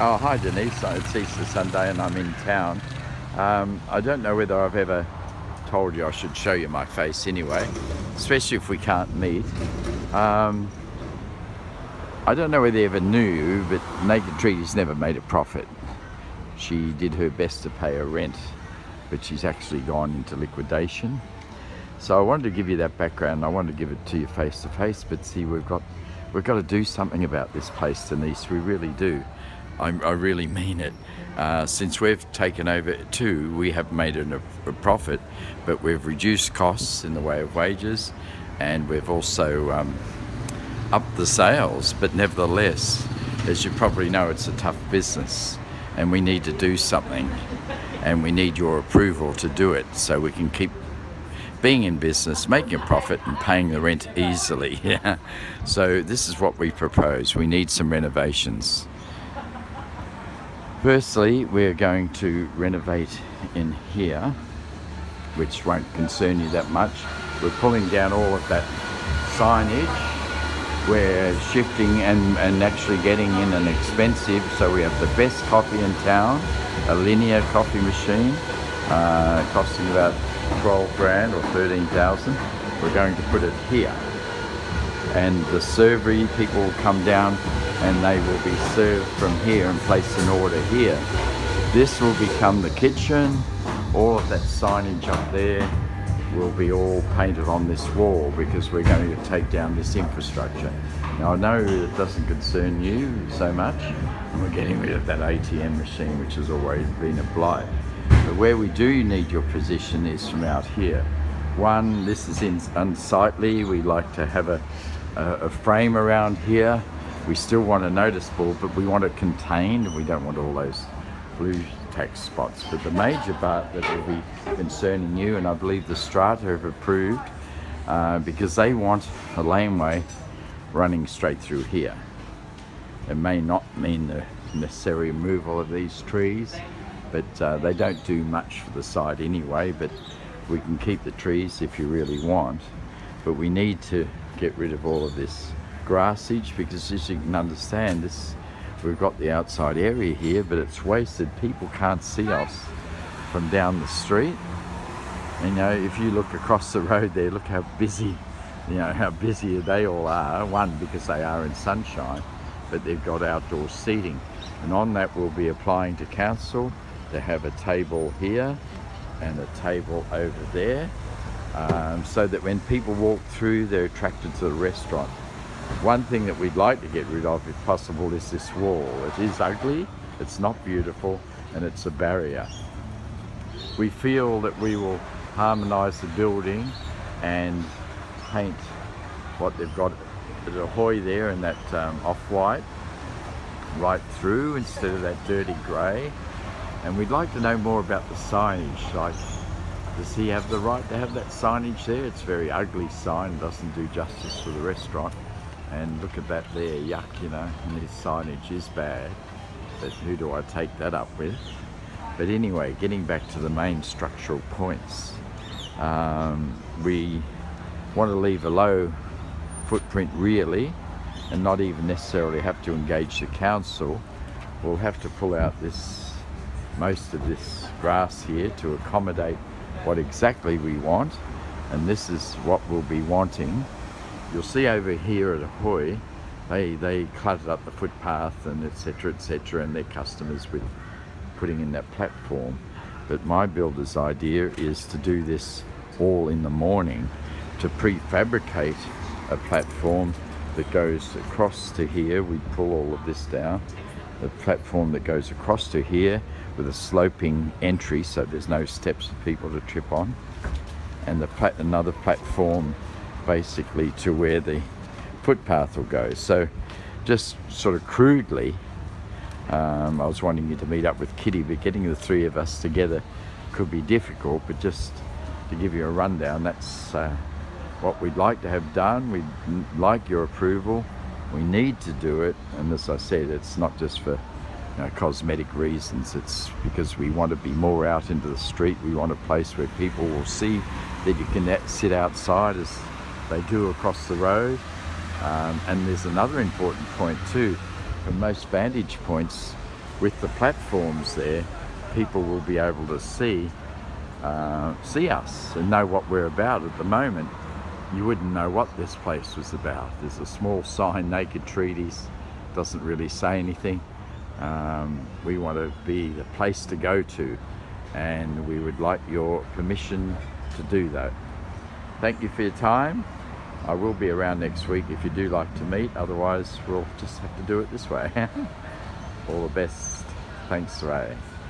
Oh, hi Denise. It's Easter Sunday and I'm in town. I don't know whether I've ever told you. I should show you my face anyway, especially if we can't meet. Um, I don't know whether you ever knew, but Naked Treaties never made a profit. She did her best to pay her rent, but she's actually gone into liquidation. So I wanted to give you that background. I wanted to give it to you face to face, but see, we've got to do something about this place, Denise. We really do. I really mean it. Since we've taken over too, we have made a profit, but we've reduced costs in the way of wages, and we've also upped the sales. But nevertheless, as you probably know, it's a tough business, and we need to do something, and we need your approval to do it so we can keep being in business, making a profit and paying the rent easily. Yeah. So this is what we propose. We need some renovations. Firstly, we're going to renovate in here, which won't concern you that much. We're pulling down all of that signage. We're shifting and actually getting in an expensive, so we have the best coffee in town, a linear coffee machine, costing about 12 grand or 13,000. We're going to put it here. And the servery people will come down and they will be served from here and place an order here. This will become the kitchen. All of that signage up there will be all painted on this wall because we're going to take down this infrastructure. Now I know it doesn't concern you so much, and we're getting rid of that ATM machine, which has always been a blight. But where we do need your position is from out here. One, this is unsightly. We like to have a frame around here. We still want a notice board, but we want it contained. We don't want all those blue tack spots. But the major part that will be concerning you, and I believe the Strata have approved, because they want a laneway running straight through here. It may not mean the necessary removal of these trees, but they don't do much for the site anyway, but we can keep the trees if you really want. But we need to get rid of all of this grassage, because as you can understand, we've got the outside area here, but it's wasted. People can't see us from down the street. And, you know, if you look across the road there, look how busy, how busy they all are. One, because they are in sunshine, but they've got outdoor seating. And on that, we'll be applying to council to have a table here and a table over there, so that when people walk through, they're attracted to the restaurant. One thing that we'd like to get rid of, if possible, is this wall. It is ugly, it's not beautiful, and it's a barrier. We feel that we will harmonise the building and paint what they've got at Ahoy there in that off-white right through instead of that dirty grey. And we'd like to know more about the signage. Like, does he have the right to have that signage there? It's a very ugly sign, doesn't do justice for the restaurant. And look at that there, yuck, and this signage is bad. But who do I take that up with? But anyway, getting back to the main structural points. We want to leave a low footprint really, and not even necessarily have to engage the council. We'll have to pull out most of this grass here to accommodate what exactly we want, and this is what we'll be wanting. You'll see over here at Ahoy, they cluttered up the footpath and etc, and their customers with putting in that platform. But my builder's idea is to do this all in the morning, to prefabricate a platform that goes across to here. We pull all of this down, the platform that goes across to here with a sloping entry, so there's no steps for people to trip on, and another platform basically to where the footpath will go. So just sort of crudely, I was wanting you to meet up with Kitty, but getting the three of us together could be difficult. But just to give you a rundown, that's what we'd like to have done. We'd like your approval. We need to do it, and as I said, it's not just for cosmetic reasons. It's because we want to be more out into the street. We want a place where people will see that you can sit outside as they do across the road. And there's another important point too. From most vantage points, with the platforms there, people will be able to see us and know what we're about. At the moment, you wouldn't know what this place was about. There's a small sign, Naked Treaties, doesn't really say anything. We want to be the place to go to, and we would like your permission to do that. Thank you for your time. I will be around next week if you do like to meet, otherwise we'll just have to do it this way. All the best. Thanks, Ray.